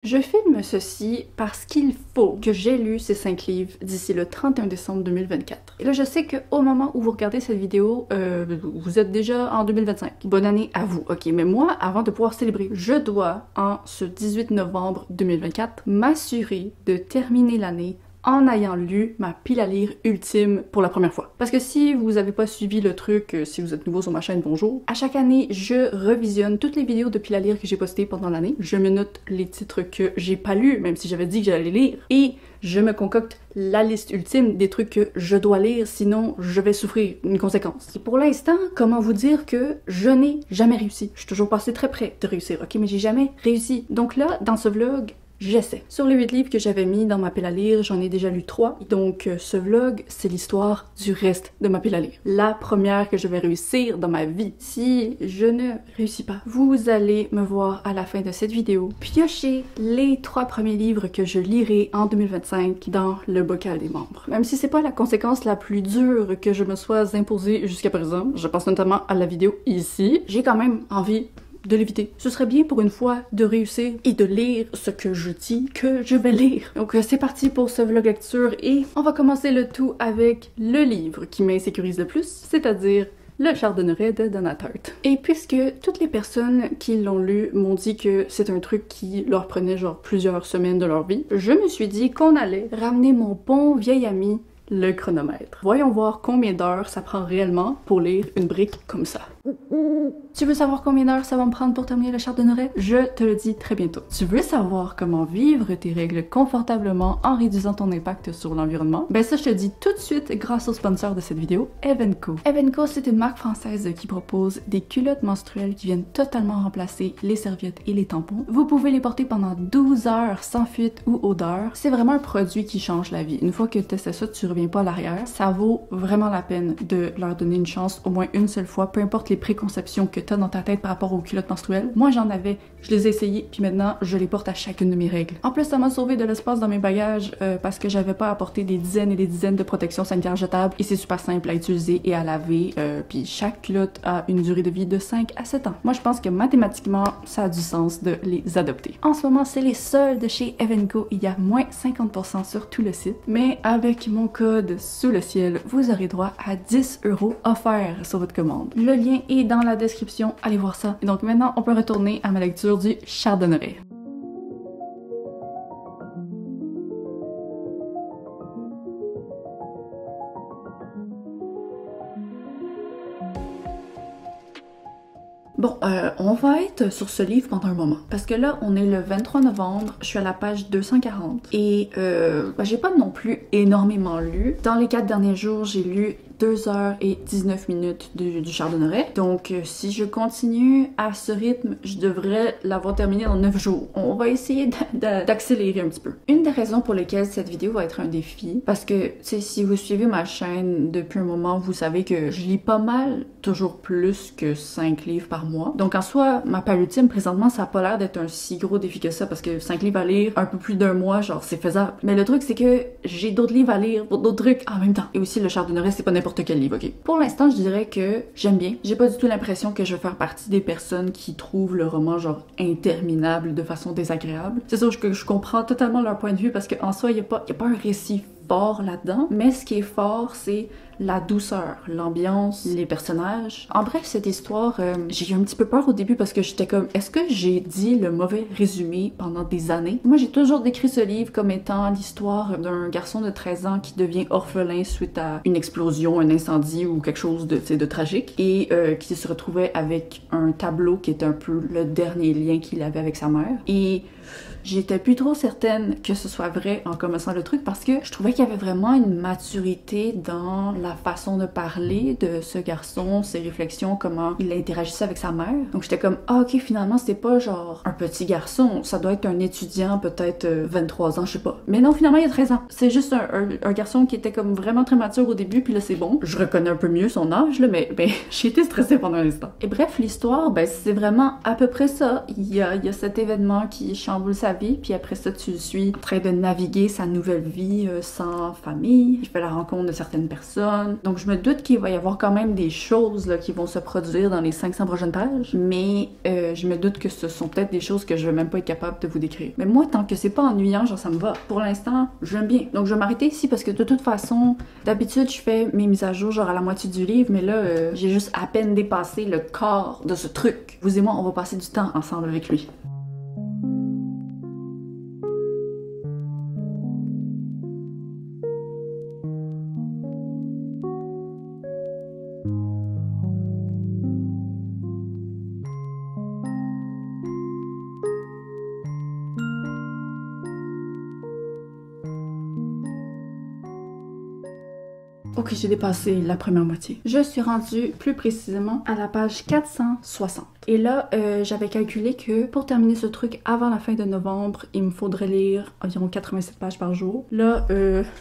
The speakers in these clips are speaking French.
Je filme ceci parce qu'il faut que j'ai lu ces 5 livres d'ici le 31 décembre 2024. Et là, je sais qu'au moment où vous regardez cette vidéo, vous êtes déjà en 2025. Bonne année à vous, ok? Mais moi, avant de pouvoir célébrer, je dois, en ce 18 novembre 2024, m'assurer de terminer l'année en ayant lu ma pile à lire ultime pour la première fois. Parce que si vous avez pas suivi le truc, si vous êtes nouveau sur ma chaîne, bonjour. À chaque année, je revisionne toutes les vidéos de pile à lire que j'ai postées pendant l'année. Je me note les titres que j'ai pas lus, même si j'avais dit que j'allais lire. Et je me concocte la liste ultime des trucs que je dois lire, sinon je vais souffrir une conséquence. Et pour l'instant, comment vous dire que je n'ai jamais réussi? Je suis toujours passé très près de réussir, ok? Mais j'ai jamais réussi. Donc là, dans ce vlog, j'essaie. Sur les 8 livres que j'avais mis dans ma pile à lire, j'en ai déjà lu 3. Donc ce vlog, c'est l'histoire du reste de ma pile à lire. La première que je vais réussir dans ma vie. Si je ne réussis pas, vous allez me voir à la fin de cette vidéo piocher les 3 premiers livres que je lirai en 2025 dans le bocal des membres. Même si c'est pas la conséquence la plus dure que je me sois imposée jusqu'à présent, je pense notamment à la vidéo ici, j'ai quand même envie de l'éviter. Ce serait bien pour une fois de réussir et de lire ce que je dis que je vais lire. Donc c'est parti pour ce vlog lecture et on va commencer le tout avec le livre qui m'insécurise le plus, c'est-à-dire Le Chardonneret de Donna Tartt. Et puisque toutes les personnes qui l'ont lu m'ont dit que c'est un truc qui leur prenait genre plusieurs semaines de leur vie, je me suis dit qu'on allait ramener mon bon vieil ami le chronomètre. Voyons voir combien d'heures ça prend réellement pour lire une brique comme ça. Tu veux savoir combien d'heures ça va me prendre pour terminer le Chardonneret? Je te le dis très bientôt. Tu veux savoir comment vivre tes règles confortablement en réduisant ton impact sur l'environnement? Ben ça, je te dis tout de suite grâce au sponsor de cette vidéo, Evenco. Evenco, c'est une marque française qui propose des culottes menstruelles qui viennent totalement remplacer les serviettes et les tampons. Vous pouvez les porter pendant 12 heures sans fuite ou odeur. C'est vraiment un produit qui change la vie. Une fois que tu testes ça, tu reviens pas à l'arrière. Ça vaut vraiment la peine de leur donner une chance au moins une seule fois, peu importe les préconceptions que tu as dans ta tête par rapport aux culottes menstruelles. Moi, j'en avais, je les ai essayées, puis maintenant, je les porte à chacune de mes règles. En plus, ça m'a sauvé de l'espace dans mes bagages parce que j'avais pas à porter des dizaines et des dizaines de protections sanitaires jetables et c'est super simple à utiliser et à laver. Puis chaque culotte a une durée de vie de 5 à 7 ans. Moi, je pense que mathématiquement, ça a du sens de les adopter. En ce moment, c'est les soldes chez Evenco. Il y a moins 50% sur tout le site. Mais avec mon code sous le ciel, vous aurez droit à 10 € offerts sur votre commande. Le lien est dans la description, allez voir ça. Et donc maintenant, on peut retourner à ma lecture du Chardonneret. Bon, on va être sur ce livre pendant un moment. Parce que là, on est le 23 novembre, je suis à la page 240. Et j'ai pas non plus énormément lu. Dans les 4 derniers jours, j'ai lu 2h19 du Chardonneret. Donc, si je continue à ce rythme, je devrais l'avoir terminé en 9 jours. On va essayer d'accélérer un petit peu. Une des raisons pour lesquelles cette vidéo va être un défi, parce que, si vous suivez ma chaîne depuis un moment, vous savez que je lis pas mal, toujours plus que 5 livres par mois. Donc, en soi, ma page ultime, présentement, ça a pas l'air d'être un si gros défi que ça, parce que 5 livres à lire, un peu plus d'un mois, genre, c'est faisable. Mais le truc, c'est que j'ai d'autres livres à lire pour d'autres trucs en même temps. Et aussi, le Chardonneret, c'est pas n'importe quel livre, ok? Pour l'instant, je dirais que j'aime bien. J'ai pas du tout l'impression que je vais faire partie des personnes qui trouvent le roman genre interminable de façon désagréable. C'est sûr que je comprends totalement leur point de vue parce qu'en soi, il y a pas un récit fort là-dedans, mais ce qui est fort, c'est la douceur, l'ambiance, les personnages. En bref, cette histoire, j'ai eu un petit peu peur au début parce que j'étais comme, est-ce que j'ai dit le mauvais résumé pendant des années? Moi, j'ai toujours décrit ce livre comme étant l'histoire d'un garçon de 13 ans qui devient orphelin suite à une explosion, un incendie ou quelque chose de tragique et qui se retrouvait avec un tableau qui est un peu le dernier lien qu'il avait avec sa mère. Et j'étais plus trop certaine que ce soit vrai en commençant le truc parce que je trouvais qu'il y avait vraiment une maturité dans la façon de parler de ce garçon, ses réflexions, comment il interagissait avec sa mère. Donc j'étais comme, ah ok, finalement c'est pas genre un petit garçon, ça doit être un étudiant, peut-être 23 ans, je sais pas. Mais non, finalement il y a 13 ans. C'est juste un garçon qui était comme vraiment très mature au début, puis là c'est bon. Je reconnais un peu mieux son âge, là, mais j'ai été stressée pendant un instant. Et bref, l'histoire, c'est vraiment à peu près ça. Il y a cet événement qui chamboule sa sa vie, puis après ça, tu le suis en train de naviguer sa nouvelle vie sans famille. Il fait la rencontre de certaines personnes. Donc, je me doute qu'il va y avoir quand même des choses là, qui vont se produire dans les 500 prochaines pages, mais je me doute que ce sont peut-être des choses que je vais même pas être capable de vous décrire. Mais moi, tant que c'est pas ennuyant, genre ça me va. Pour l'instant, j'aime bien. Donc, je vais m'arrêter ici parce que de toute façon, d'habitude, je fais mes mises à jour genre à la moitié du livre, mais là, j'ai juste à peine dépassé le corps de ce truc. Vous et moi, on va passer du temps ensemble avec lui. Ok, j'ai dépassé la première moitié. Je suis rendue plus précisément à la page 460. Et là, j'avais calculé que pour terminer ce truc avant la fin de novembre, il me faudrait lire environ 87 pages par jour. Là,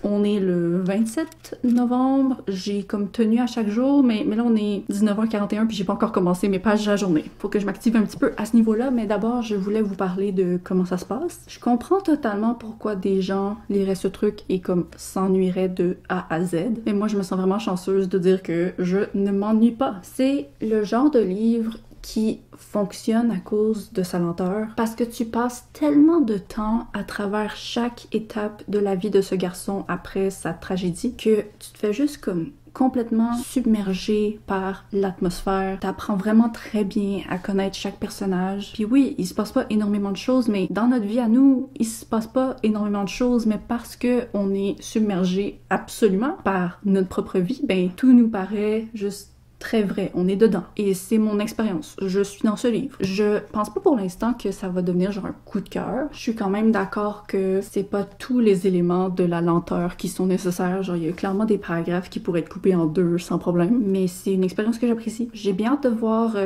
on est le 27 novembre. J'ai comme tenu à chaque jour, mais là, on est 19h41 puis j'ai pas encore commencé mes pages de la journée. Faut que je m'active un petit peu à ce niveau-là, mais d'abord, je voulais vous parler de comment ça se passe. Je comprends totalement pourquoi des gens liraient ce truc et comme s'ennuieraient de A à Z. Mais moi, je me sens vraiment chanceuse de dire que je ne m'ennuie pas. C'est le genre de livre qui fonctionne à cause de sa lenteur parce que tu passes tellement de temps à travers chaque étape de la vie de ce garçon après sa tragédie que tu te fais juste comme complètement submergé par l'atmosphère. T'apprends vraiment très bien à connaître chaque personnage. Puis oui, il se passe pas énormément de choses, mais dans notre vie à nous, il se passe pas énormément de choses, mais parce que on est submergé absolument par notre propre vie, ben tout nous paraît juste très vrai, on est dedans. Et c'est mon expérience. Je suis dans ce livre. Je pense pas pour l'instant que ça va devenir genre un coup de cœur. Je suis quand même d'accord que c'est pas tous les éléments de la lenteur qui sont nécessaires. Genre, il y a clairement des paragraphes qui pourraient être coupés en deux sans problème. Mais c'est une expérience que j'apprécie. J'ai bien hâte de voir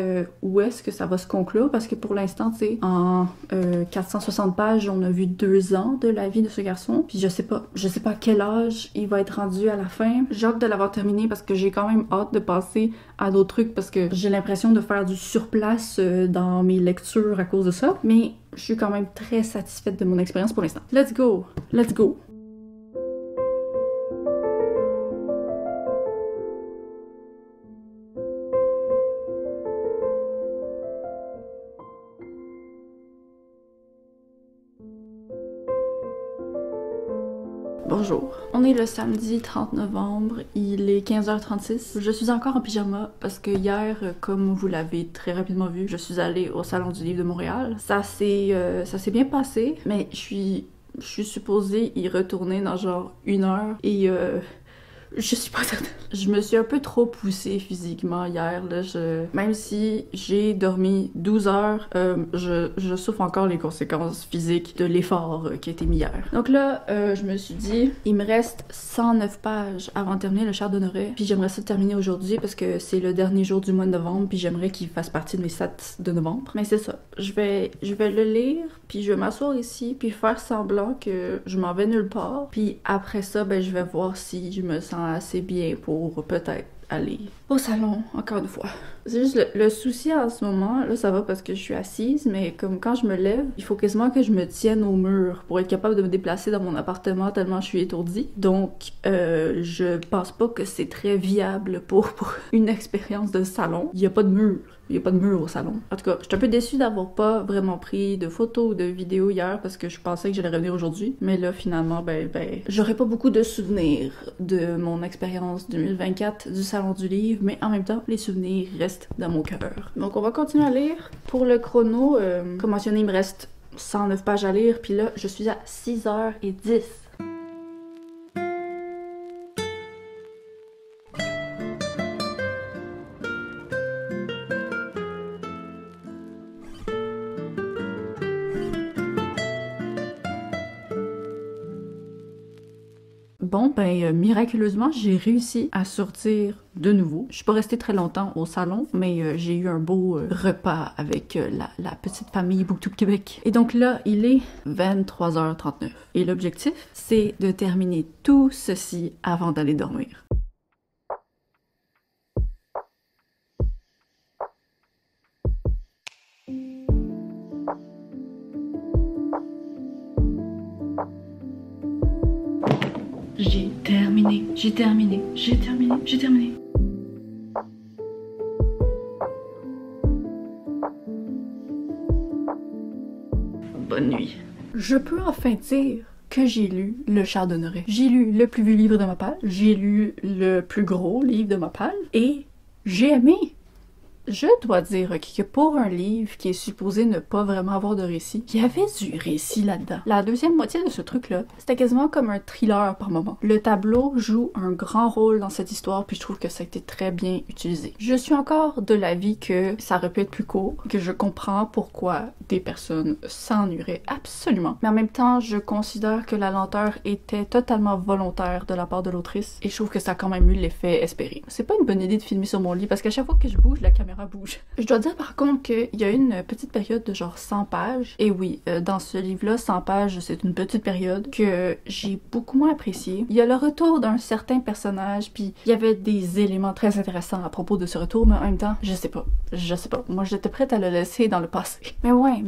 où est-ce que ça va se conclure parce que pour l'instant, tu sais, en 460 pages, on a vu 2 ans de la vie de ce garçon. Puis je sais pas à quel âge il va être rendu à la fin. J'ai hâte de l'avoir terminé parce que j'ai quand même hâte de passer à d'autres trucs parce que j'ai l'impression de faire du surplace dans mes lectures à cause de ça. Mais je suis quand même très satisfaite de mon expérience pour l'instant. Let's go! Let's go! Bonjour. On est le samedi 30 novembre, il est 15h36. Je suis encore en pyjama parce que hier, comme vous l'avez très rapidement vu, je suis allée au Salon du Livre de Montréal. Ça s'est bien passé, mais je suis supposée y retourner dans genre 1 heure et je suis pas certaine. Je me suis un peu trop poussée physiquement hier, là. Même si j'ai dormi 12 heures, je souffre encore les conséquences physiques de l'effort qui a été mis hier. Donc là, je me suis dit, il me reste 109 pages avant de terminer le Char d'Honoré. Puis j'aimerais ça terminer aujourd'hui parce que c'est le dernier jour du mois de novembre, puis j'aimerais qu'il fasse partie de mes stats de novembre. Mais c'est ça. Je vais le lire, puis je vais m'asseoir ici, puis faire semblant que je m'en vais nulle part. Puis après ça, ben je vais voir si je me sens assez bien pour peut-être aller au salon, encore une fois. C'est juste le souci en ce moment, là ça va parce que je suis assise, mais comme quand je me lève, il faut quasiment que je me tienne au mur pour être capable de me déplacer dans mon appartement tellement je suis étourdie. Donc je pense pas que c'est très viable pour une expérience de salon. Il y a pas de mur. Il y a pas de mur au salon. En tout cas, je suis un peu déçue d'avoir pas vraiment pris de photos ou de vidéos hier parce que je pensais que j'allais revenir aujourd'hui. Mais là, finalement, ben, j'aurais pas beaucoup de souvenirs de mon expérience 2024 du Salon du Livre, mais en même temps, les souvenirs restent dans mon cœur. Donc, on va continuer à lire. Pour le chrono, comme mentionné, il me reste 109 pages à lire, puis là, je suis à 6h10. Bon, ben, miraculeusement, j'ai réussi à sortir de nouveau. Je suis pas restée très longtemps au salon, mais j'ai eu un beau repas avec la petite famille Booktube Québec. Et donc là, il est 23h39. Et l'objectif, c'est de terminer tout ceci avant d'aller dormir. terminé, j'ai terminé, j'ai terminé, j'ai terminé. Bonne nuit. Je peux enfin dire que j'ai lu Le Chardonneret. J'ai lu le plus vieux livre de ma page, j'ai lu le plus gros livre de ma page, et j'ai aimé. Je dois dire que pour un livre qui est supposé ne pas vraiment avoir de récit, il y avait du récit là-dedans. La deuxième moitié de ce truc-là, c'était quasiment comme un thriller par moment. Le tableau joue un grand rôle dans cette histoire, puis je trouve que ça a été très bien utilisé. Je suis encore de l'avis que ça aurait pu être plus court, que je comprends pourquoi des personnes s'ennuieraient absolument. Mais en même temps, je considère que la lenteur était totalement volontaire de la part de l'autrice, et je trouve que ça a quand même eu l'effet espéré. C'est pas une bonne idée de filmer sur mon lit, parce qu'à chaque fois que je bouge, la caméra bouge. Je dois dire par contre qu'il y a eu une petite période de genre 100 pages. Et oui, dans ce livre-là, 100 pages, c'est une petite période que j'ai beaucoup moins appréciée. Il y a le retour d'un certain personnage, puis il y avait des éléments très intéressants à propos de ce retour, mais en même temps, je sais pas. Moi, j'étais prête à le laisser dans le passé. Mais ouais,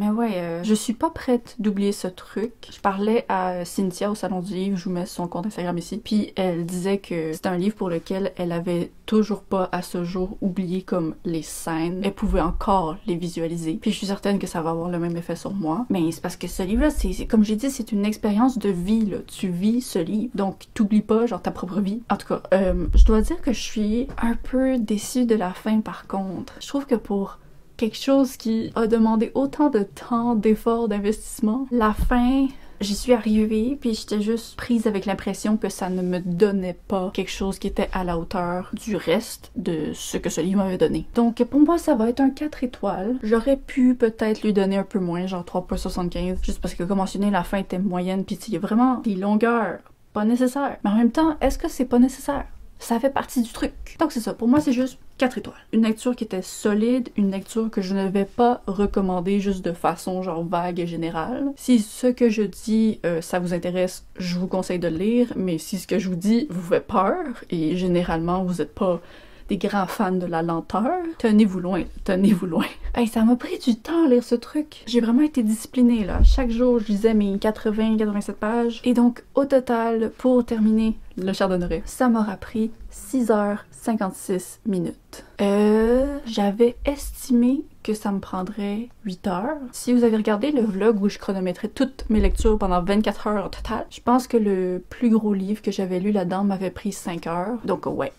je suis pas prête d'oublier ce truc. Je parlais à Cynthia au Salon du Livre, je vous mets son compte Instagram ici, puis elle disait que c'était un livre pour lequel elle avait toujours pas à ce jour oublié comme les scènes. Elle pouvait encore les visualiser. Puis je suis certaine que ça va avoir le même effet sur moi. Mais c'est parce que ce livre-là, c'est comme j'ai dit, c'est une expérience de vie, là. Tu vis ce livre. Donc t'oublies pas, genre, ta propre vie. En tout cas, je dois dire que je suis un peu déçue de la fin par contre. Je trouve que pour quelque chose qui a demandé autant de temps, d'efforts, d'investissement, la fin... J'y suis arrivée, puis j'étais juste prise avec l'impression que ça ne me donnait pas quelque chose qui était à la hauteur du reste de ce que ce livre m'avait donné. Donc pour moi, ça va être un 4 étoiles. J'aurais pu peut-être lui donner un peu moins, genre 3,75, juste parce que comme mentionné, la fin était moyenne, puis il y a vraiment des longueurs pas nécessaires. Mais en même temps, est-ce que c'est pas nécessaire? Ça fait partie du truc. Donc c'est ça, pour moi c'est juste 4 étoiles. Une lecture qui était solide, une lecture que je ne vais pas recommander juste de façon genre vague et générale. Si ce que je dis ça vous intéresse, je vous conseille de le lire, mais si ce que je vous dis vous fait peur, et généralement vous n'êtes pas des grands fans de la lenteur, tenez-vous loin, tenez-vous loin. Hey, ça m'a pris du temps à lire ce truc. J'ai vraiment été disciplinée là. Chaque jour, je lisais mes 80-87 pages. Et donc, au total, pour terminer Le Chardonneret, ça m'aura pris 6h56 minutes. J'avais estimé que ça me prendrait 8 heures. Si vous avez regardé le vlog où je chronométrais toutes mes lectures pendant 24 heures au total, je pense que le plus gros livre que j'avais lu là-dedans m'avait pris 5 heures. Donc ouais,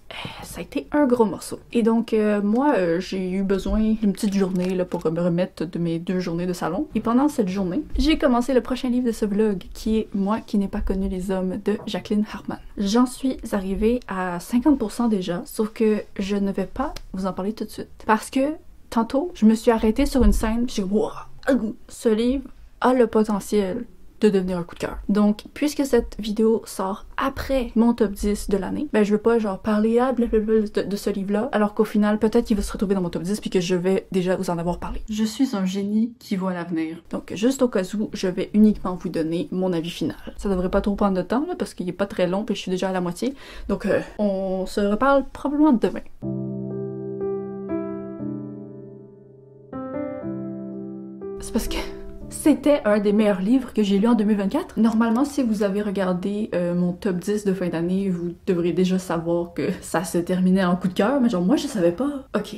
ça a été un gros morceau. Et donc moi, j'ai eu besoin d'une petite journée là, pour me remettre de mes 2 journées de salon. Et pendant cette journée, j'ai commencé le prochain livre de ce vlog, qui est Moi qui n'ai pas connu les hommes de Jacqueline Hartmann. J'en suis arrivée à 50% déjà, sauf que je ne vais pas vous en parler tout de suite. Parce que tantôt, je me suis arrêtée sur une scène, j'ai dit wow, ce livre a le potentiel de devenir un coup de cœur. Donc, puisque cette vidéo sort après mon top 10 de l'année, ben je veux pas genre parler de ce livre-là, alors qu'au final, peut-être qu'il va se retrouver dans mon top 10 puis que je vais déjà vous en avoir parlé. Je suis un génie qui voit l'avenir. Donc, juste au cas où, je vais uniquement vous donner mon avis final. Ça devrait pas trop prendre de temps, là, parce qu'il est pas très long puis je suis déjà à la moitié. Donc, on se reparle probablement demain. C'est parce que c'était un des meilleurs livres que j'ai lu en 2024. Normalement, si vous avez regardé mon top 10 de fin d'année, vous devrez déjà savoir que ça se terminait en coup de cœur, mais genre moi je savais pas. Ok,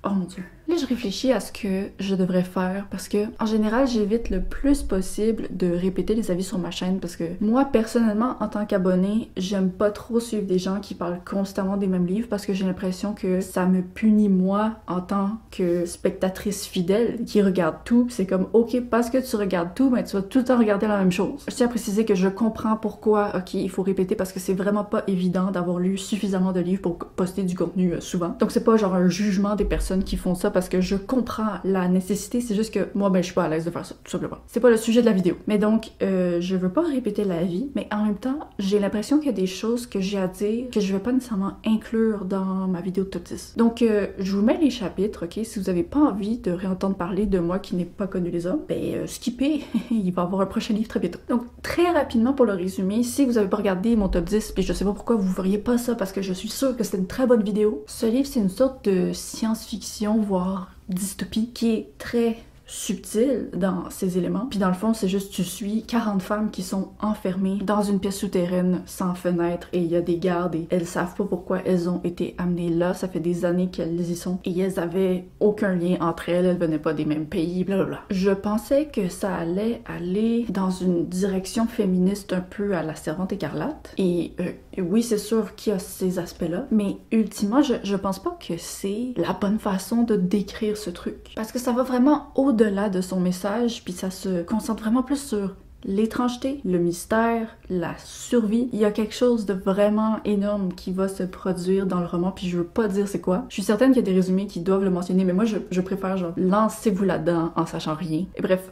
oh mon dieu. Là, je réfléchis à ce que je devrais faire parce que, en général, j'évite le plus possible de répéter les avis sur ma chaîne parce que moi, personnellement, en tant qu'abonné, j'aime pas trop suivre des gens qui parlent constamment des mêmes livres parce que j'ai l'impression que ça me punit moi en tant que spectatrice fidèle qui regarde tout. C'est comme, ok, parce que tu regardes tout, ben tu vas tout le temps regarder la même chose. Je tiens à préciser que je comprends pourquoi, ok, il faut répéter parce que c'est vraiment pas évident d'avoir lu suffisamment de livres pour poster du contenu souvent. Donc c'est pas genre un jugement des personnes qui font ça parce que je comprends la nécessité, c'est juste que moi, ben, je suis pas à l'aise de faire ça, tout simplement. C'est pas le sujet de la vidéo. Mais donc, je veux pas répéter la vie, mais en même temps, j'ai l'impression qu'il y a des choses que j'ai à dire que je vais pas nécessairement inclure dans ma vidéo de top 10. Donc, je vous mets les chapitres, ok? Si vous avez pas envie de réentendre parler de moi qui n'ai pas connu les hommes, ben, skippez, il va y avoir un prochain livre très bientôt. Donc, très rapidement pour le résumer, si vous avez pas regardé mon top 10, puis je sais pas pourquoi vous feriez pas ça parce que je suis sûre que c'est une très bonne vidéo. Ce livre, c'est une sorte de science-fiction, voire dystopie, qui est très subtil dans ces éléments. Puis dans le fond, c'est juste tu suis 40 femmes qui sont enfermées dans une pièce souterraine sans fenêtre et il y a des gardes et elles savent pas pourquoi elles ont été amenées là. Ça fait des années qu'elles y sont et elles avaient aucun lien entre elles venaient pas des mêmes pays, blablabla. Je pensais que ça allait aller dans une direction féministe un peu à la Servante écarlate et oui, c'est sûr qu'il y a ces aspects-là, mais ultimement, je pense pas que c'est la bonne façon de décrire ce truc. Parce que ça va vraiment au-delà de son message, puis ça se concentre vraiment plus sur l'étrangeté, le mystère, la survie. Il y a quelque chose de vraiment énorme qui va se produire dans le roman, puis je veux pas dire c'est quoi. Je suis certaine qu'il y a des résumés qui doivent le mentionner, mais moi je préfère genre lancez-vous là-dedans en sachant rien. Et bref,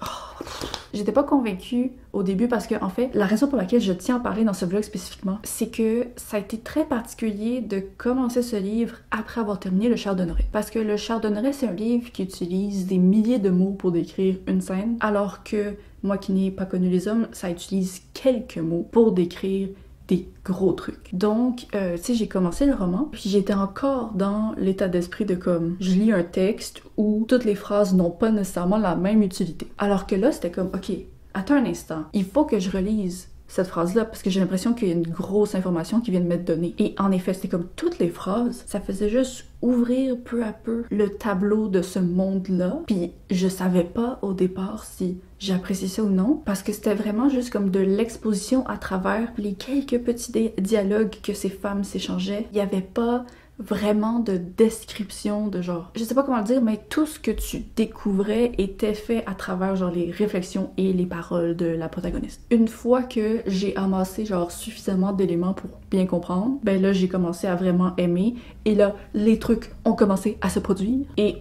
j'étais pas convaincue au début parce que, en fait, la raison pour laquelle je tiens à parler dans ce vlog spécifiquement, c'est que ça a été très particulier de commencer ce livre après avoir terminé Le Chardonneret. Parce que Le Chardonneret, c'est un livre qui utilise des milliers de mots pour décrire une scène, alors que moi qui n'ai pas connu les hommes, ça utilise quelques mots pour décrire des gros trucs. Donc, tu sais, j'ai commencé le roman, puis j'étais encore dans l'état d'esprit de comme, je lis un texte où toutes les phrases n'ont pas nécessairement la même utilité. Alors que là, c'était comme, ok, attends un instant, il faut que je relise cette phrase-là parce que j'ai l'impression qu'il y a une grosse information qui vient de m'être donnée. Et en effet, c'était comme toutes les phrases, ça faisait juste ouvrir peu à peu le tableau de ce monde-là. Puis je savais pas au départ si j'appréciais ça ou non, parce que c'était vraiment juste comme de l'exposition à travers les quelques petits dialogues que ces femmes s'échangeaient. Il y avait pas vraiment de description de genre, je sais pas comment le dire, mais tout ce que tu découvrais était fait à travers genre les réflexions et les paroles de la protagoniste. Une fois que j'ai amassé genre suffisamment d'éléments pour bien comprendre, ben là j'ai commencé à vraiment aimer et là les trucs ont commencé à se produire et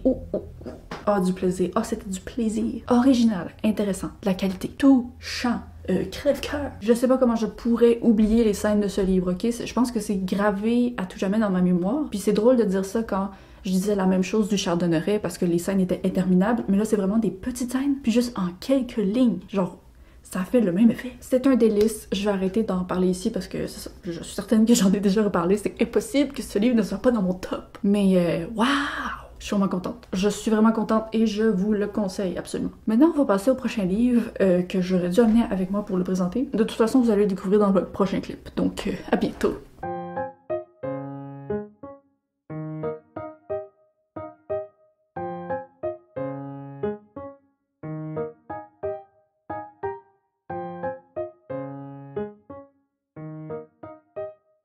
du plaisir. C'était du plaisir. Original, intéressant, de la qualité, touchant. Crève-cœur. Je sais pas comment je pourrais oublier les scènes de ce livre, ok? Je pense que c'est gravé à tout jamais dans ma mémoire. Puis c'est drôle de dire ça quand je disais la même chose du Chardonneret parce que les scènes étaient interminables, mais là c'est vraiment des petites scènes, puis juste en quelques lignes. Genre, ça fait le même effet. C'était un délice. Je vais arrêter d'en parler ici parce que c'est ça. Je suis certaine que j'en ai déjà reparlé. C'est impossible que ce livre ne soit pas dans mon top. Mais waouh! Je suis vraiment contente. Je suis vraiment contente et je vous le conseille absolument. Maintenant, on va passer au prochain livre que j'aurais dû amener avec moi pour le présenter. De toute façon, vous allez le découvrir dans le prochain clip. Donc, à bientôt!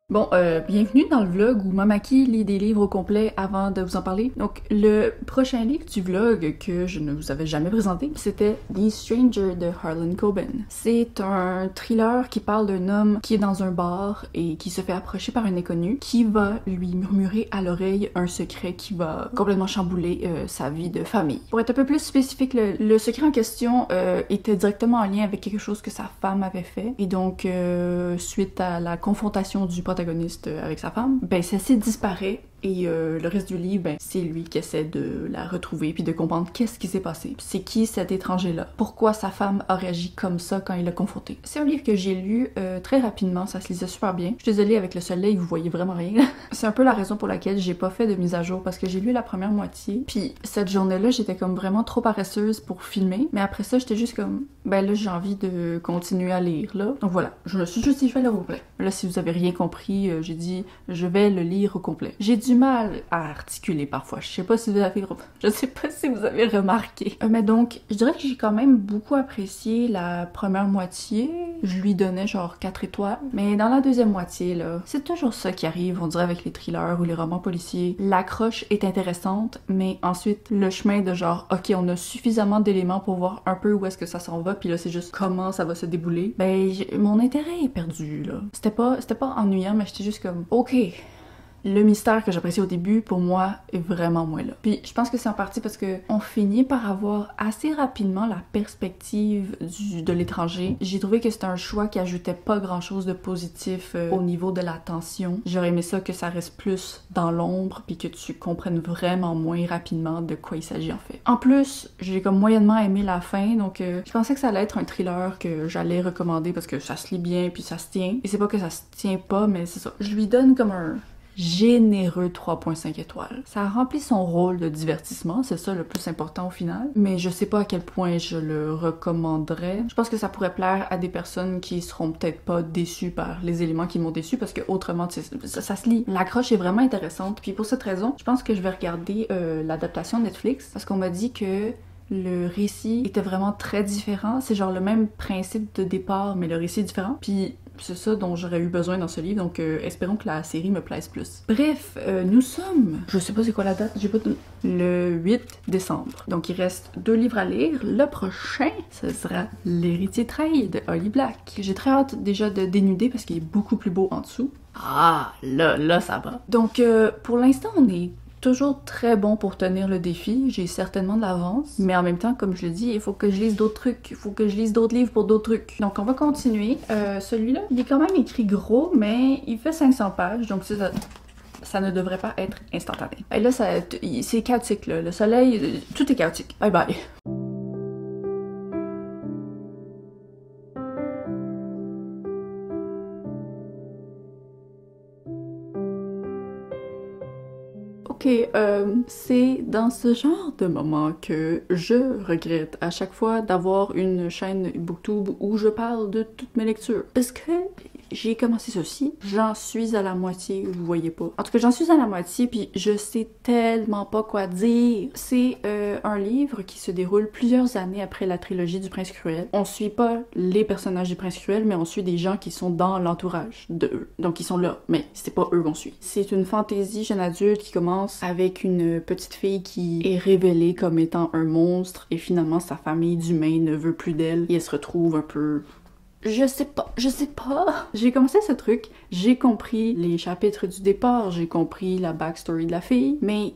Bon, bienvenue dans le vlog où Mamaki lit des livres au complet avant de vous en parler. Donc, le prochain livre du vlog que je ne vous avais jamais présenté, c'était The Stranger de Harlan Coben. C'est un thriller qui parle d'un homme qui est dans un bar et qui se fait approcher par un inconnu qui va lui murmurer à l'oreille un secret qui va complètement chambouler sa vie de famille. Pour être un peu plus spécifique, le secret en question était directement en lien avec quelque chose que sa femme avait fait. Et donc, suite à la confrontation du protagoniste avec sa femme, ben celle-ci disparaît et le reste du livre, ben c'est lui qui essaie de la retrouver puis de comprendre qu'est-ce qui s'est passé. C'est qui cet étranger-là? Pourquoi sa femme a réagi comme ça quand il l'a confronté? C'est un livre que j'ai lu très rapidement, ça se lisait super bien. Je suis désolée, avec le soleil, vous voyez vraiment rien. C'est un peu la raison pour laquelle j'ai pas fait de mise à jour parce que j'ai lu la première moitié. Puis cette journée-là, j'étais comme vraiment trop paresseuse pour filmer. Mais après ça, j'étais juste comme, ben là, j'ai envie de continuer à lire là. Donc voilà, je me suis juste dit, je vais le complet. Là, si vous avez rien compris, j'ai dit, je vais le lire au complet. J'ai du mal à articuler parfois. Je sais pas si vous avez remarqué. Mais donc, je dirais que j'ai quand même beaucoup apprécié la première moitié. Je lui donnais genre 4 étoiles. Mais dans la deuxième moitié, là, c'est toujours ça qui arrive, on dirait avec les thrillers ou les romans policiers. L'accroche est intéressante, mais ensuite, le chemin de genre, ok, on a suffisamment d'éléments pour voir un peu où est-ce que ça s'en va, puis là, c'est juste comment ça va se débouler. Ben, mon intérêt est perdu, là. C'était pas ennuyant, mais j'étais juste comme, ok. Le mystère que j'appréciais au début, pour moi, est vraiment moins là. Puis je pense que c'est en partie parce que on finit par avoir assez rapidement la perspective de l'étranger. J'ai trouvé que c'était un choix qui ajoutait pas grand-chose de positif au niveau de la tension. J'aurais aimé ça que ça reste plus dans l'ombre puis que tu comprennes vraiment moins rapidement de quoi il s'agit en fait. En plus, j'ai comme moyennement aimé la fin, donc je pensais que ça allait être un thriller que j'allais recommander parce que ça se lit bien puis ça se tient. Et c'est pas que ça se tient pas, mais c'est ça. Je lui donne comme un généreux 3.5 étoiles. Ça a rempli son rôle de divertissement, c'est ça le plus important au final, mais je sais pas à quel point je le recommanderais. Je pense que ça pourrait plaire à des personnes qui seront peut-être pas déçues par les éléments qui m'ont déçu, parce que autrement, ça se lit. L'accroche est vraiment intéressante, puis pour cette raison, je pense que je vais regarder l'adaptation Netflix, parce qu'on m'a dit que le récit était vraiment très différent. C'est genre le même principe de départ, mais le récit est différent. Puis c'est ça dont j'aurais eu besoin dans ce livre, donc espérons que la série me plaise plus. Bref, nous sommes... Je sais pas c'est quoi la date, j'ai pas de... Le 8 décembre. Donc il reste 2 livres à lire. Le prochain, ce sera L'héritier trahi de Holly Black. J'ai très hâte déjà de dénuder parce qu'il est beaucoup plus beau en dessous. Ah, là ça va. Donc pour l'instant, on est toujours très bon pour tenir le défi, j'ai certainement de l'avance, mais en même temps, comme je le dis, il faut que je lise d'autres trucs, il faut que je lise d'autres livres pour d'autres trucs. Donc on va continuer. Celui-là, il est quand même écrit gros, mais il fait 500 pages, donc ça ne devrait pas être instantané. Et là, c'est chaotique, là. Le soleil, tout est chaotique. Bye bye. Ok, c'est dans ce genre de moment que je regrette à chaque fois d'avoir une chaîne Booktube où je parle de toutes mes lectures. Parce que j'ai commencé ceci, j'en suis à la moitié, vous voyez pas. En tout cas, j'en suis à la moitié, puis je sais tellement pas quoi dire. C'est un livre qui se déroule plusieurs années après la trilogie du Prince Cruel. On suit pas les personnages du Prince Cruel, mais on suit des gens qui sont dans l'entourage de eux. Donc ils sont là, mais c'est pas eux qu'on suit. C'est une fantaisie jeune adulte qui commence avec une petite fille qui est révélée comme étant un monstre, et finalement sa famille d'humains ne veut plus d'elle, et elle se retrouve un peu... Je sais pas. J'ai commencé ce truc, j'ai compris les chapitres du départ, j'ai compris la backstory de la fille, mais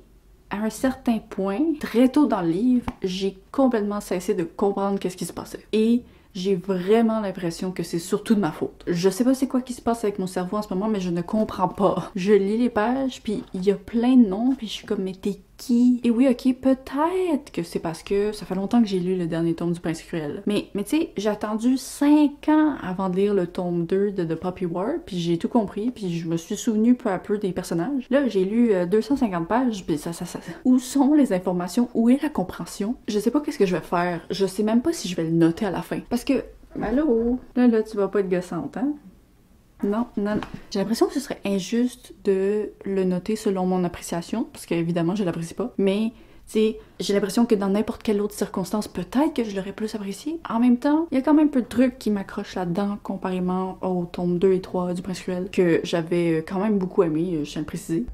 à un certain point, très tôt dans le livre, j'ai complètement cessé de comprendre qu'est-ce qui se passait. Et j'ai vraiment l'impression que c'est surtout de ma faute. Je sais pas c'est quoi qui se passe avec mon cerveau en ce moment, mais je ne comprends pas. Je lis les pages, puis il y a plein de noms, puis je suis comme, mais t'es qui? Et oui, ok, peut-être que c'est parce que ça fait longtemps que j'ai lu le dernier tome du Prince Cruel. Mais tu sais, j'ai attendu 5 ans avant de lire le tome 2 de The Poppy War, puis j'ai tout compris, puis je me suis souvenu peu à peu des personnages. Là, j'ai lu 250 pages, puis ça... Où sont les informations? Où est la compréhension? Je sais pas qu'est-ce que je vais faire. Je sais même pas si je vais le noter à la fin. Parce que, allô? Là, tu vas pas être gossante, hein? Non. J'ai l'impression que ce serait injuste de le noter selon mon appréciation, parce qu'évidemment, je l'apprécie pas, mais... T'sais, j'ai l'impression que dans n'importe quelle autre circonstance, peut-être que je l'aurais plus apprécié. En même temps, il y a quand même peu de trucs qui m'accrochent là-dedans, comparément au tome 2 et 3 du Prince Cruel, que j'avais quand même beaucoup aimé, je tiens à le préciser.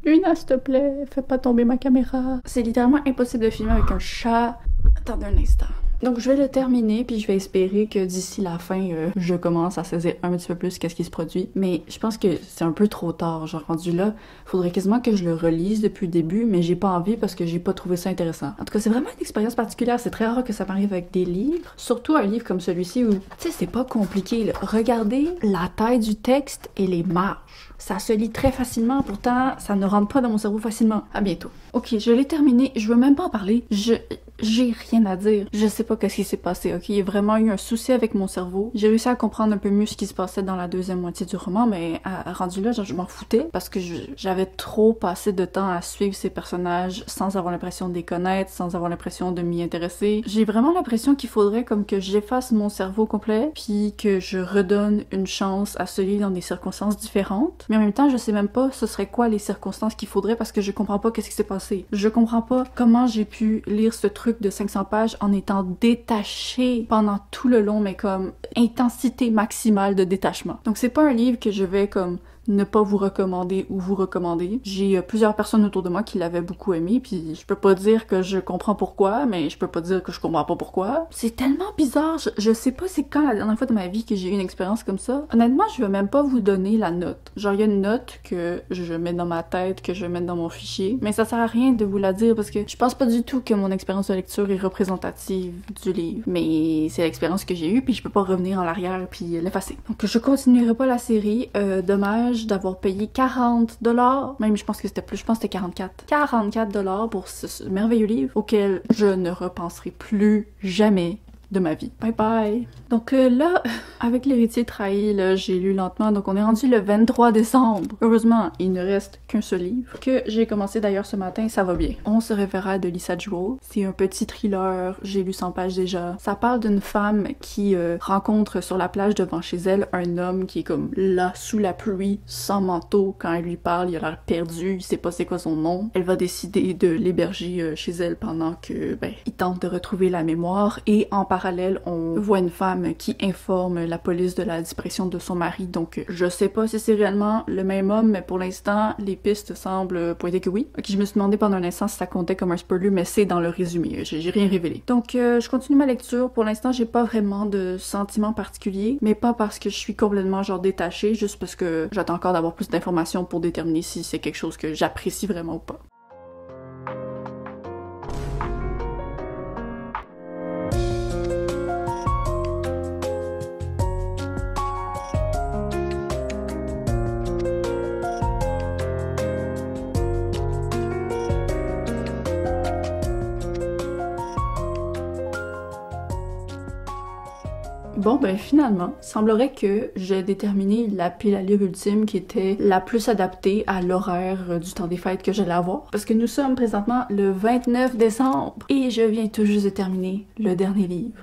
Luna, s'il te plaît, fais pas tomber ma caméra. C'est littéralement impossible de filmer avec un chat. Attendez un instant. Donc je vais le terminer, puis je vais espérer que d'ici la fin, je commence à saisir un petit peu plus qu'est-ce qui se produit. Mais je pense que c'est un peu trop tard, genre rendu là. Faudrait quasiment que je le relise depuis le début, mais j'ai pas envie parce que j'ai pas trouvé ça intéressant. En tout cas, c'est vraiment une expérience particulière. C'est très rare que ça m'arrive avec des livres. Surtout un livre comme celui-ci où, tu sais, c'est pas compliqué, là. Regardez la taille du texte et les marges. Ça se lit très facilement, pourtant ça ne rentre pas dans mon cerveau facilement. À bientôt. Ok, je l'ai terminé, je veux même pas en parler. J'ai rien à dire. Je sais pas qu'est-ce qui s'est passé, ok? Il y a vraiment eu un souci avec mon cerveau. J'ai réussi à comprendre un peu mieux ce qui se passait dans la deuxième moitié du roman, mais rendu là, je m'en foutais parce que j'avais trop passé de temps à suivre ces personnages sans avoir l'impression de les connaître, sans avoir l'impression de m'y intéresser. J'ai vraiment l'impression qu'il faudrait comme que j'efface mon cerveau complet, puis que je redonne une chance à ce livre dans des circonstances différentes. Mais en même temps, je sais même pas ce serait quoi les circonstances qu'il faudrait parce que je comprends pas qu'est-ce qui s'est passé. Je comprends pas comment j'ai pu lire ce truc de 500 pages en étant détachée pendant tout le long, mais comme intensité maximale de détachement. Donc c'est pas un livre que je vais comme ne pas vous recommander ou vous recommander. J'ai plusieurs personnes autour de moi qui l'avaient beaucoup aimé, puis je peux pas dire que je comprends pourquoi, mais je peux pas dire que je comprends pas pourquoi. C'est tellement bizarre, je sais pas c'est quand la dernière fois de ma vie que j'ai eu une expérience comme ça. Honnêtement, je vais même pas vous donner la note. Genre, il y a une note que je mets dans ma tête, que je vais mettre dans mon fichier, mais ça sert à rien de vous la dire parce que je pense pas du tout que mon expérience de lecture est représentative du livre. Mais c'est l'expérience que j'ai eue, puis je peux pas revenir en arrière puis l'effacer. Donc je continuerai pas la série, dommage d'avoir payé 40$, même je pense que c'était plus, je pense que c'était 44$ pour ce merveilleux livre auquel je ne repenserai plus jamais de ma vie. Bye bye! Donc là, Avec l'héritier trahi, là, j'ai lu lentement, donc on est rendu le 23 décembre. Heureusement, il ne reste qu'un seul livre, que j'ai commencé d'ailleurs ce matin, ça va bien. On se référera de Lisa Jewell. C'est un petit thriller, j'ai lu 100 pages déjà. Ça parle d'une femme qui rencontre sur la plage devant chez elle un homme qui est comme là, sous la pluie, sans manteau. Quand elle lui parle, il a l'air perdu, il sait pas c'est quoi son nom. Elle va décider de l'héberger chez elle pendant que, il tente de retrouver la mémoire. Et en parallèle, on voit une femme qui informe la police de la disparition de son mari. Donc, je sais pas si c'est réellement le même homme, mais pour l'instant, les pistes semblent pointer que oui. Ok, je me suis demandé pendant un instant si ça comptait comme un spoiler, mais c'est dans le résumé. J'ai rien révélé. Donc, je continue ma lecture. Pour l'instant, j'ai pas vraiment de sentiment particulier, mais pas parce que je suis complètement genre détachée, juste parce que j'attends encore d'avoir plus d'informations pour déterminer si c'est quelque chose que j'apprécie vraiment ou pas. Bon, finalement, semblerait que j'ai déterminé la pile à lire ultime qui était la plus adaptée à l'horaire du temps des fêtes que j'allais avoir. Parce que nous sommes présentement le 29 décembre et je viens tout juste de terminer le dernier livre.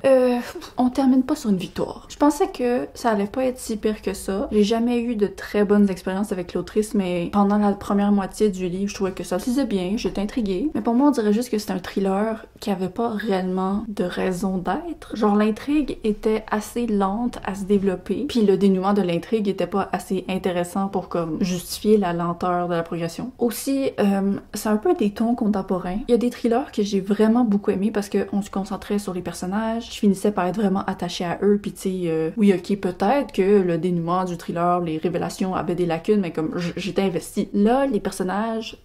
On termine pas sur une victoire. Je pensais que ça allait pas être si pire que ça. J'ai jamais eu de très bonnes expériences avec l'autrice, mais pendant la première moitié du livre, je trouvais que ça se lisait bien, j'étais intriguée. Mais pour moi, on dirait juste que c'était un thriller qui avait pas réellement de raison d'être. Genre, l'intrigue était assez lente à se développer, puis le dénouement de l'intrigue était pas assez intéressant pour comme justifier la lenteur de la progression. Aussi, c'est un peu des tons contemporains. Il y a des thrillers que j'ai vraiment beaucoup aimé parce qu'on se concentrait sur les personnages, je finissais par être vraiment attachée à eux, puis tu sais, oui ok, peut-être que le dénouement du thriller, les révélations avaient des lacunes, mais comme j'étais investie. Là, les personnages...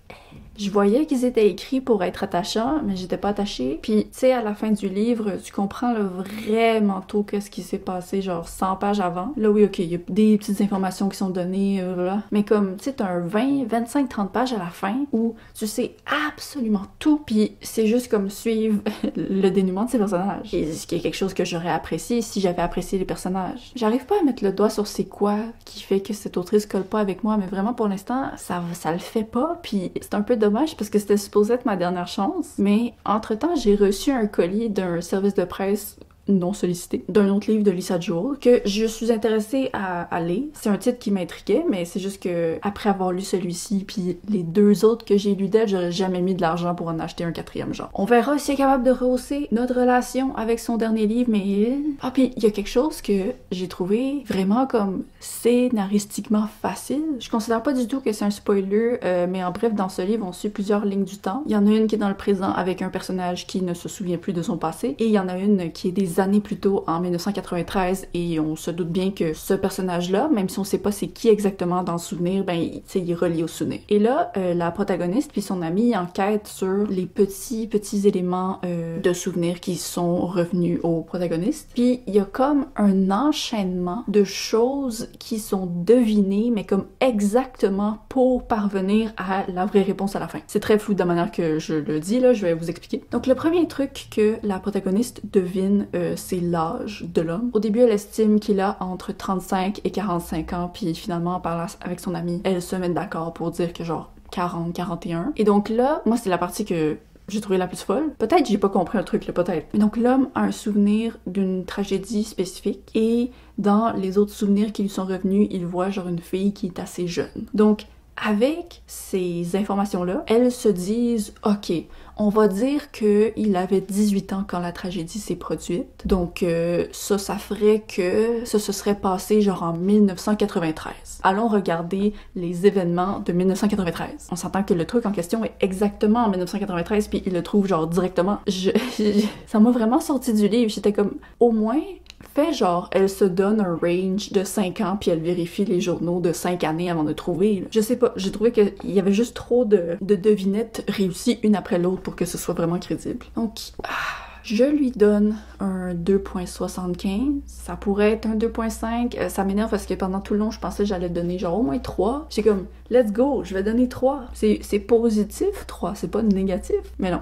Je voyais qu'ils étaient écrits pour être attachants, mais j'étais pas attachée. Puis, tu sais, à la fin du livre, tu comprends là, vraiment tôt qu'est-ce qui s'est passé, genre 100 pages avant. Là, oui, ok, il y a des petites informations qui sont données, voilà. Mais comme, tu sais, t'as un 20, 25, 30 pages à la fin où tu sais absolument tout, puis c'est juste comme suivre le dénouement de ces personnages. Et ce qui est quelque chose que j'aurais apprécié si j'avais apprécié les personnages. J'arrive pas à mettre le doigt sur c'est quoi qui fait que cette autrice colle pas avec moi, mais vraiment, pour l'instant, ça le fait pas, puis c'est un peu dommage parce que c'était supposé être ma dernière chance. Mais entre-temps, j'ai reçu un colis d'un service de presse non sollicité, d'un autre livre de Lisa Jewell que je suis intéressée à lire. C'est un titre qui m'intriguait, mais c'est juste que après avoir lu celui-ci puis les deux autres que j'ai lus d'elle, j'aurais jamais mis de l'argent pour en acheter un quatrième genre. On verra si elle est capable de rehausser notre relation avec son dernier livre, mais... Ah, puis il y a quelque chose que j'ai trouvé vraiment comme scénaristiquement facile. Je considère pas du tout que c'est un spoiler, mais en bref, dans ce livre, on suit plusieurs lignes du temps. Il y en a une qui est dans le présent avec un personnage qui ne se souvient plus de son passé, et il y en a une qui est des années plus tôt, en 1993, et on se doute bien que ce personnage-là, même si on sait pas c'est qui exactement dans le souvenir, il est relié au souvenir. Et là, la protagoniste puis son amie enquêtent sur les petits éléments de souvenirs qui sont revenus au protagoniste. Puis il y a comme un enchaînement de choses qui sont devinées, mais comme exactement pour parvenir à la vraie réponse à la fin. C'est très flou de la manière que je le dis, là, je vais vous expliquer. Donc le premier truc que la protagoniste devine, c'est l'âge de l'homme. Au début, elle estime qu'il a entre 35 et 45 ans, puis finalement, en parlant avec son amie, elle se met d'accord pour dire que genre 40, 41. Et donc là, moi, c'est la partie que j'ai trouvé la plus folle. Peut-être j'ai pas compris un truc, là, peut-être. Mais donc l'homme a un souvenir d'une tragédie spécifique, et dans les autres souvenirs qui lui sont revenus, il voit genre une fille qui est assez jeune. Donc, avec ces informations-là, elles se disent « Ok, on va dire qu'il avait 18 ans quand la tragédie s'est produite. Donc ça ferait que ça se serait passé genre en 1993. Allons regarder les événements de 1993. On s'entend que le truc en question est exactement en 1993, puis il le trouve genre directement. Ça m'a vraiment sorti du livre. J'étais comme, au moins... Fait genre, elle se donne un range de 5 ans puis elle vérifie les journaux de 5 années avant de trouver. Là. Je sais pas, j'ai trouvé qu'il y avait juste trop de devinettes réussies une après l'autre pour que ce soit vraiment crédible. Donc, je lui donne un 2.75. Ça pourrait être un 2.5. Ça m'énerve parce que pendant tout le long, je pensais que j'allais donner genre au moins 3. J'étais comme, let's go, je vais donner 3. C'est positif, 3, c'est pas négatif. Mais non.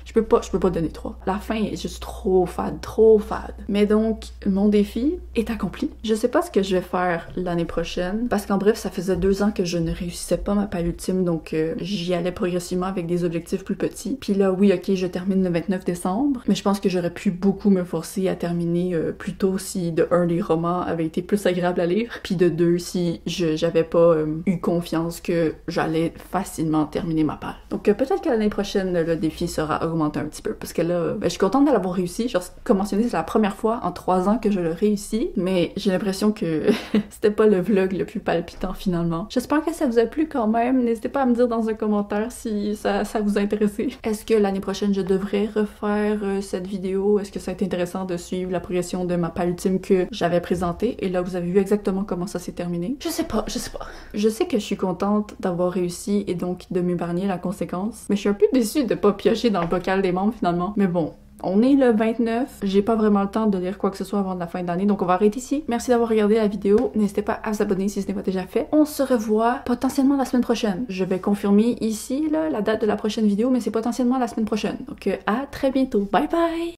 Je peux pas donner 3. La fin est juste trop fade, trop fade. Mais donc, mon défi est accompli. Je sais pas ce que je vais faire l'année prochaine, parce qu'en bref, ça faisait 2 ans que je ne réussissais pas ma palle ultime, donc j'y allais progressivement avec des objectifs plus petits. Puis là, oui, ok, je termine le 29 décembre, mais je pense que j'aurais pu beaucoup me forcer à terminer plus tôt si, de un, les romans avaient été plus agréables à lire, puis de deux, si j'avais pas eu confiance que j'allais facilement terminer ma palle. Donc peut-être que l'année prochaine, le défi sera augmenté un petit peu, parce que là, je suis contente de l'avoir réussi. Genre, comme mentionné, c'est la première fois en 3 ans que je le réussis, mais j'ai l'impression que c'était pas le vlog le plus palpitant finalement. J'espère que ça vous a plu quand même. N'hésitez pas à me dire dans un commentaire si ça vous a intéressé. Est-ce que l'année prochaine, je devrais refaire cette vidéo? Est-ce que ça a été intéressant de suivre la progression de ma palle ultime que j'avais présentée? Et là, vous avez vu exactement comment ça s'est terminé. Je sais pas. Je sais que je suis contente d'avoir réussi et donc de m'épargner la conséquence, mais je suis un peu déçue de pas piocher dans le bocal des membres finalement. Mais bon, on est le 29, j'ai pas vraiment le temps de lire quoi que ce soit avant la fin d'année, donc on va arrêter ici. Merci d'avoir regardé la vidéo, n'hésitez pas à vous abonner si ce n'est pas déjà fait. On se revoit potentiellement la semaine prochaine. Je vais confirmer ici là, la date de la prochaine vidéo, mais c'est potentiellement la semaine prochaine. Donc à très bientôt, bye bye!